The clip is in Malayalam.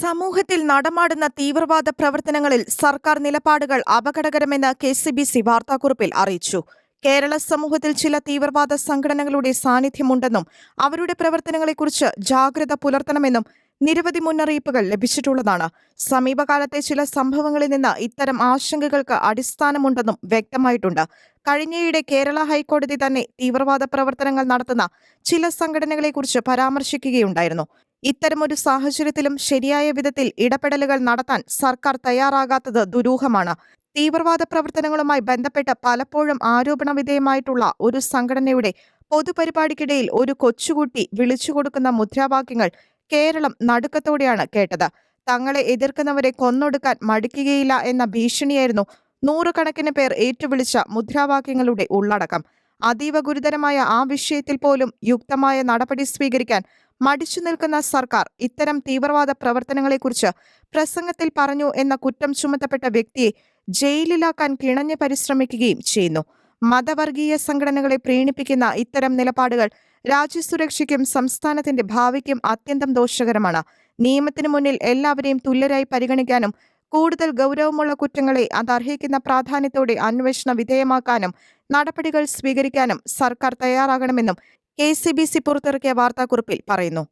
സമൂഹത്തിൽ നടമാടുന്ന തീവ്രവാദ പ്രവർത്തനങ്ങളിൽ സർക്കാർ നിലപാടുകൾ അപകടകരമെന്ന് കെ.സി.ബി.സി വാർത്താക്കുറിപ്പിൽ അറിയിച്ചു. കേരള സമൂഹത്തിൽ ചില തീവ്രവാദ സംഘടനകളുടെ സാന്നിധ്യമുണ്ടെന്നും അവരുടെ പ്രവർത്തനങ്ങളെക്കുറിച്ച് ജാഗ്രത പുലർത്തണമെന്നും നിരവധി മുന്നറിയിപ്പുകൾ ലഭിച്ചിട്ടുള്ളതാണ്. സമീപകാലത്തെ ചില സംഭവങ്ങളിൽ നിന്ന് ഇത്തരം ആശങ്കകൾക്ക് അടിസ്ഥാനമുണ്ടെന്നും വ്യക്തമായിട്ടുണ്ട്. കഴിഞ്ഞയിടെ കേരള ഹൈക്കോടതി തന്നെ തീവ്രവാദ പ്രവർത്തനങ്ങൾ നടത്തുന്ന ചില സംഘടനകളെക്കുറിച്ച് പരാമർശിക്കുകയുണ്ടായിരുന്നു. ഇത്തരമൊരു സാഹചര്യത്തിലും ശരിയായ വിധത്തിൽ ഇടപെടലുകൾ നടത്താൻ സർക്കാർ തയ്യാറാകാത്തത് ദുരൂഹമാണ്. തീവ്രവാദ പ്രവർത്തനങ്ങളുമായി ബന്ധപ്പെട്ട് പലപ്പോഴും ആരോപണ വിധേയമായിട്ടുള്ള ഒരു സംഘടനയുടെ പൊതുപരിപാടിക്കിടയിൽ ഒരു കൊച്ചുകുട്ടി വിളിച്ചുകൊടുക്കുന്ന മുദ്രാവാക്യങ്ങൾ കേരളം നടുക്കത്തോടെയാണ് കേട്ടത്. തങ്ങളെ എതിർക്കുന്നവരെ കൊന്നൊടുക്കാൻ മടിക്കുകയില്ല എന്ന ഭീഷണിയായിരുന്നു നൂറുകണക്കിന് പേർ ഏറ്റുവിളിച്ച മുദ്രാവാക്യങ്ങളുടെ ഉള്ളടക്കം. അതീവ ഗുരുതരമായ ആ വിഷയത്തിൽ പോലും യുക്തമായ നടപടി സ്വീകരിക്കാൻ മടിച്ചു നിൽക്കുന്ന സർക്കാർ ഇത്തരം തീവ്രവാദ പ്രവർത്തനങ്ങളെക്കുറിച്ച് പ്രസംഗത്തിൽ പറഞ്ഞു എന്ന കുറ്റം ചുമത്തപ്പെട്ട വ്യക്തിയെ ജയിലിലാക്കാൻ കിണഞ്ഞ് പരിശ്രമിക്കുകയും ചെയ്യുന്നു. മതവർഗീയ സംഘടനകളെ പ്രീണിപ്പിക്കുന്ന ഇത്തരം നിലപാടുകൾ രാജ്യസുരക്ഷയ്ക്കും സംസ്ഥാനത്തിന്റെ ഭാവിക്കും അത്യന്തം ദോഷകരമാണ്. നിയമത്തിനു മുന്നിൽ എല്ലാവരെയും തുല്യരായി പരിഗണിക്കാനും കൂടുതൽ ഗൗരവമുള്ള കുറ്റങ്ങളെ അതർഹിക്കുന്ന പ്രാധാന്യത്തോടെ അന്വേഷണ വിധേയമാക്കാനും നടപടികൾ സ്വീകരിക്കാനും സർക്കാർ തയ്യാറാകണമെന്നും കെ.സി.ബി.സി പുറത്തിറക്കിയ വാർത്താക്കുറിപ്പിൽ പറയുന്നു.